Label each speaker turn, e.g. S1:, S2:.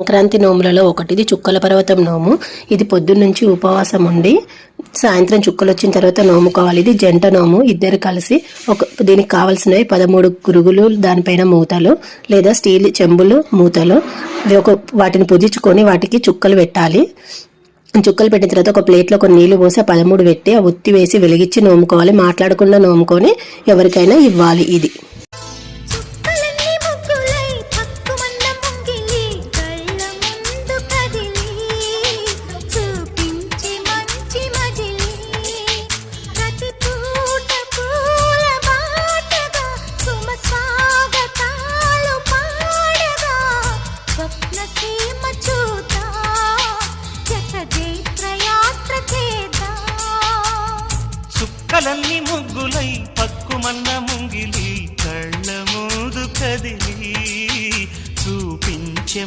S1: సంక్రాంతి నోములలో ఒకటి ఇది చుక్కల పర్వతం నోము. ఇది పొద్దున్నుంచి ఉపవాసం ఉండి సాయంత్రం చుక్కలు వచ్చిన తర్వాత నోముకోవాలి. ఇది జంట నోము, ఇద్దరు కలిసి దీనికి కావాల్సినవి 13 గురుగులు, దానిపైన మూతలు లేదా స్టీల్ చెంబులు మూతలు, వాటిని పుదించుకొని వాటికి చుక్కలు పెట్టాలి. చుక్కలు పెట్టిన తర్వాత ఒక ప్లేట్లో కొన్ని నీళ్లు పోసి 13 పెట్టి ఆ ఒత్తి వేసి వెలిగించి నోముకోవాలి. మాట్లాడకుండా నోముకొని ఎవరికైనా ఇవ్వాలి. ఇది
S2: చుక్కలన్నీ ముగ్గులై పక్కుమన్న ముంగిలి కళ్ళ ముందు కదిలి చూపించే